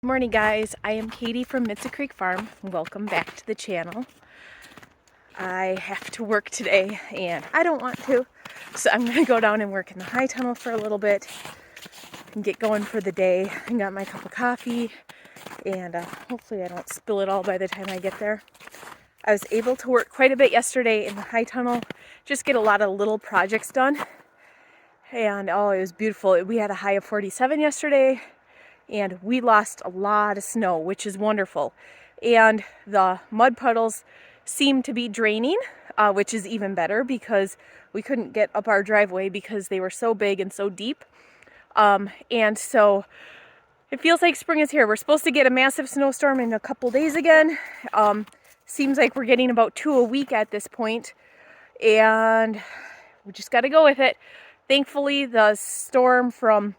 Good morning, guys. I am Katie from Mitza Creek Farm. Welcome back to the channel. I have to work today and I don't want to, so I'm going to go down and work in the high tunnel for a little bit and get going for the day. I got my cup of coffee and hopefully I don't spill it all by the time I get there. I was able to work quite a bit yesterday in the high tunnel, just get a lot of little projects done, and oh, it was beautiful. We had a high of 47 yesterday. And we lost a lot of snow, which is wonderful. And the mud puddles seem to be draining, which is even better because we couldn't get up our driveway because they were so big and so deep. And so it feels like spring is here. We're supposed to get a massive snowstorm in a couple days again. Seems like we're getting about 2 a week at this point, and we just got to go with it. Thankfully, the storm from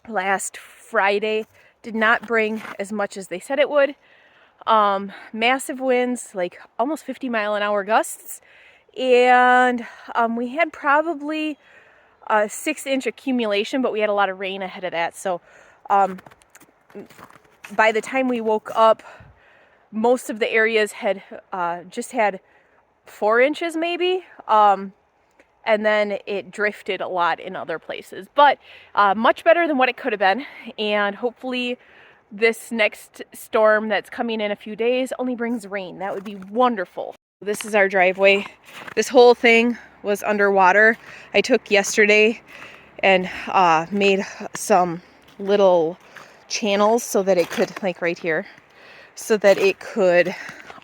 last Friday did not bring as much as they said it would. Massive winds, like almost 50-mile-an-hour gusts, and we had probably a 6-inch accumulation, but we had a lot of rain ahead of that. So by the time we woke up, most of the areas had just had 4 inches maybe. And then it drifted a lot in other places, but much better than what it could have been. And hopefully this next storm that's coming in a few days only brings rain. That would be wonderful. This is our driveway. This whole thing was underwater. I took yesterday and made some little channels so that it could, like right here, so that it could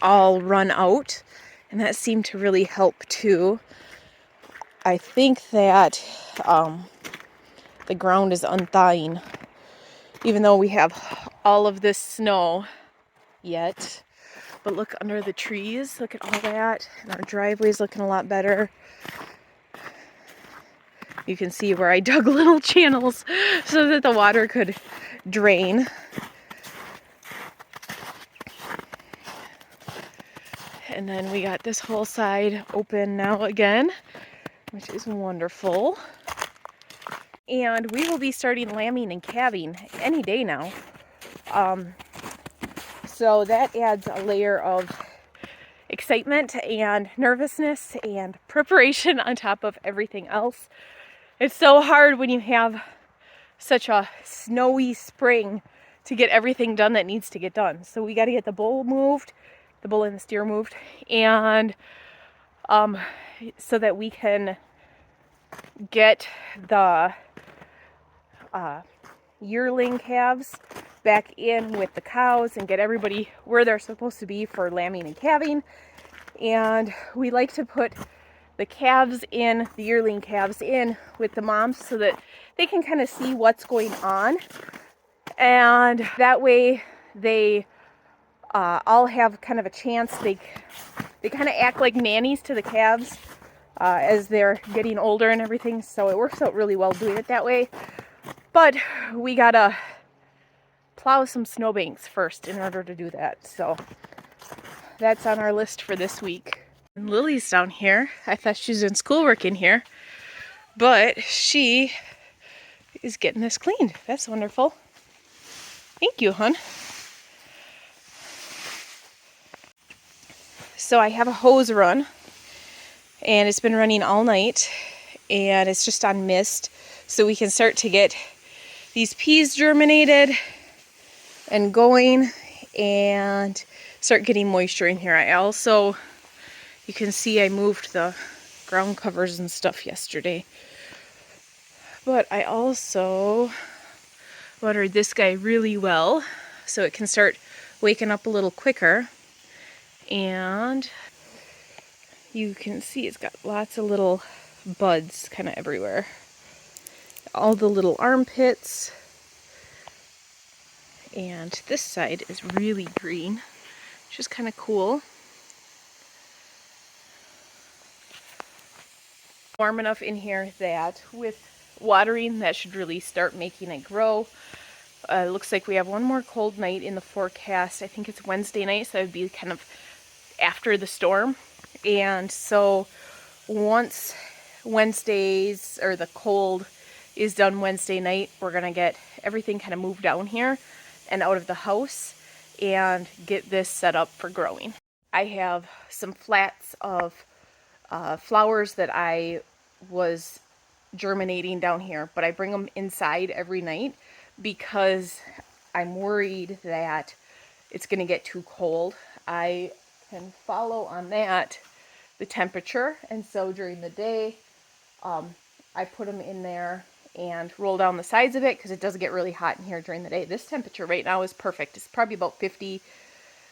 all run out. And that seemed to really help too. I think that the ground is unthawing, even though we have all of this snow yet. But look under the trees, look at all that, and our driveway's looking a lot better. You can see where I dug little channels so that the water could drain. And then we got this whole side open now again, which is wonderful. And we will be starting lambing and calving any day now. So that adds a layer of excitement and nervousness and preparation on top of everything else. It's so hard when you have such a snowy spring to get everything done that needs to get done. So we got to get the bull moved, the bull and the steer moved, and so that we can get the yearling calves back in with the cows and get everybody where they're supposed to be for lambing and calving. And we like to put the calves in, the yearling calves in with the moms so that they can kind of see what's going on, and that way they all have kind of a chance. They kind of act like nannies to the calves as they're getting older and everything, so it works out really well doing it that way. But we gotta plow some snowbanks first in order to do that, so that's on our list for this week. And Lily's down here. I thought she was in schoolwork in here, but she is getting this cleaned. That's wonderful. Thank you, hon. So I have a hose run, and it's been running all night, and it's just on mist, so we can start to get these peas germinated and going and start getting moisture in here. I also, you can see I moved the ground covers and stuff yesterday, but I also watered this guy really well so it can start waking up a little quicker. And you can see it's got lots of little buds kind of everywhere. All the little armpits. And this side is really green, which is kind of cool. Warm enough in here that with watering that should really start making it grow. It looks like we have one more cold night in the forecast. I think it's Wednesday night, so it would be kind of after the storm. And so once Wednesdays, or the cold is done Wednesday night, we're gonna get everything kind of moved down here and out of the house and get this set up for growing. I have some flats of flowers that I was germinating down here, but I bring them inside every night because I'm worried that it's going to get too cold. I can follow on that the temperature, and so during the day I put them in there and roll down the sides of it because it does get really hot in here during the day. This temperature right now is perfect. It's probably about 50,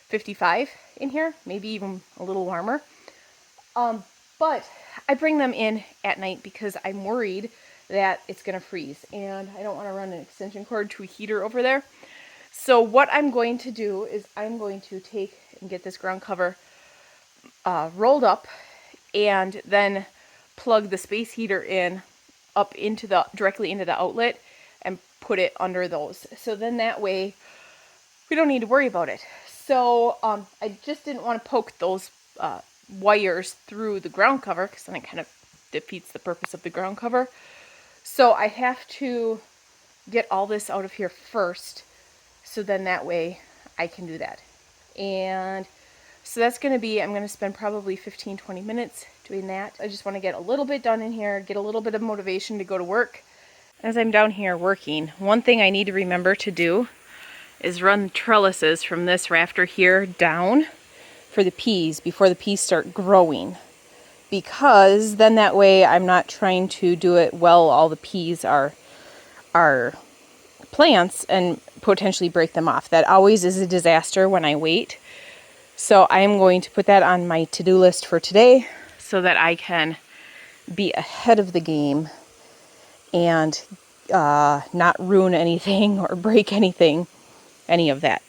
55 in here, maybe even a little warmer. But I bring them in at night because I'm worried that it's going to freeze, and I don't want to run an extension cord to a heater over there. So what I'm going to do is I'm going to take and get this ground cover rolled up and then plug the space heater in up into directly into the outlet and put it under those. So then that way we don't need to worry about it. So I just didn't want to poke those wires through the ground cover because then it kind of defeats the purpose of the ground cover. So I have to get all this out of here first, so then that way I can do that. And so that's going to be, I'm going to spend probably 15-20 minutes doing that. I just want to get a little bit done in here, get a little bit of motivation to go to work. As I'm down here working, one thing I need to remember to do is run trellises from this rafter here down for the peas before the peas start growing, because then that way I'm not trying to do it while all the peas are plants and potentially break them off. That always is a disaster when I wait. So I'm going to put that on my to-do list for today so that I can be ahead of the game and not ruin anything or break anything, any of that.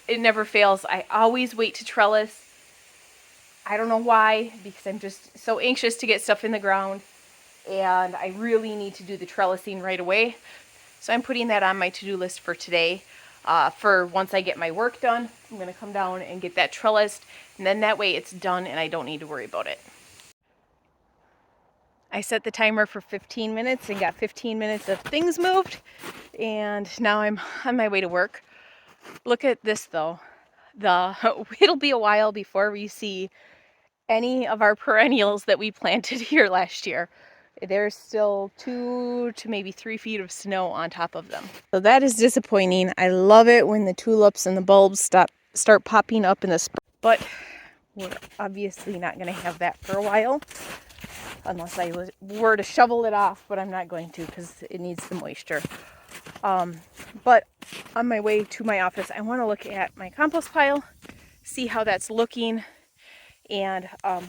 It never fails. I always wait to trellis. I don't know why, because I'm just so anxious to get stuff in the ground, and I really need to do the trellising right away. So I'm putting that on my to-do list for today. For once I get my work done, I'm going to come down and get that trellised, and then that way it's done and I don't need to worry about it. I set the timer for 15 minutes and got 15 minutes of things moved, and now I'm on my way to work. Look at this though. It'll be a while before we see any of our perennials that we planted here last year. There's still 2 to maybe 3 feet of snow on top of them. So that is disappointing. I love it when the tulips and the bulbs start popping up in the spring. But we're obviously not going to have that for a while, unless I were to shovel it off, but I'm not going to because it needs the moisture. But on my way to my office, I want to look at my compost pile, see how that's looking, and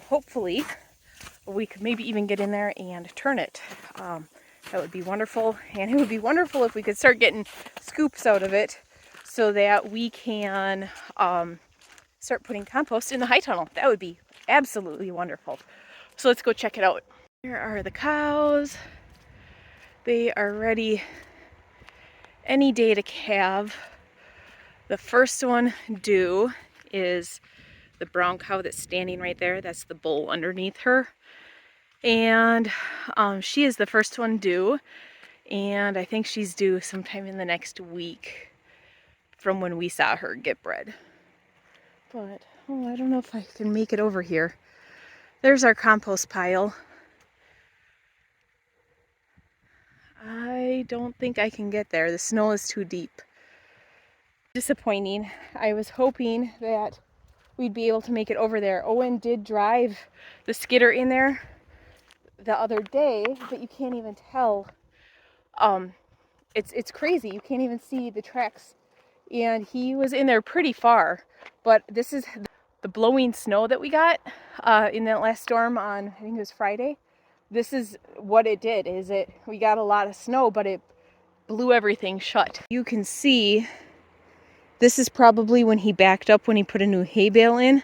hopefully we could maybe even get in there and turn it. That would be wonderful, and it would be wonderful if we could start getting scoops out of it so that we can start putting compost in the high tunnel. That would be absolutely wonderful. So let's go check it out. Here are the cows. They are ready any day to calve. The first one due is the brown cow that's standing right there. That's the bull underneath her. And she is the first one due, and I think she's due sometime in the next week from when we saw her get bred. But I don't know if I can make it over here. There's our compost pile. I don't think I can get there. The snow is too deep. Disappointing. I was hoping that we'd be able to make it over there. Owen did drive the skidder in there the other day, but you can't even tell. It's crazy. You can't even see the tracks, and he was in there pretty far. But this is the blowing snow that we got in that last storm on, I think it was Friday. This is what it did. We got a lot of snow, but it blew everything shut. You can see this is probably when he backed up when he put a new hay bale in,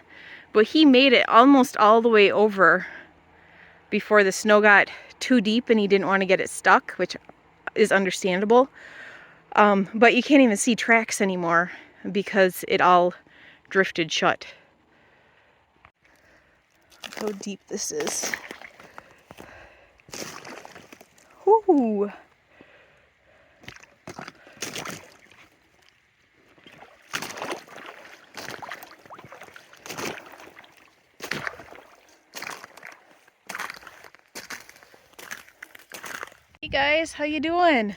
but he made it almost all the way over before the snow got too deep and he didn't want to get it stuck, which is understandable. But you can't even see tracks anymore because it all drifted shut. Look how deep this is. Whoo! guys, how you doing?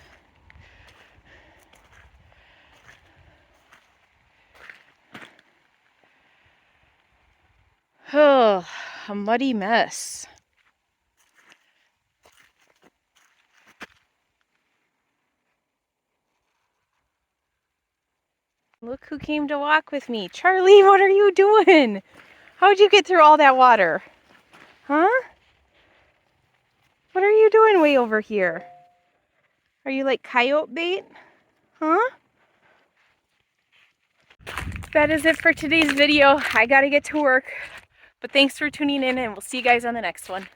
Oh, a muddy mess. Look who came to walk with me. Charlie, what are you doing? How'd you get through all that water? Huh? What are you doing way over here? Are you like coyote bait? Huh? That is it for today's video. I gotta get to work. But thanks for tuning in, and we'll see you guys on the next one.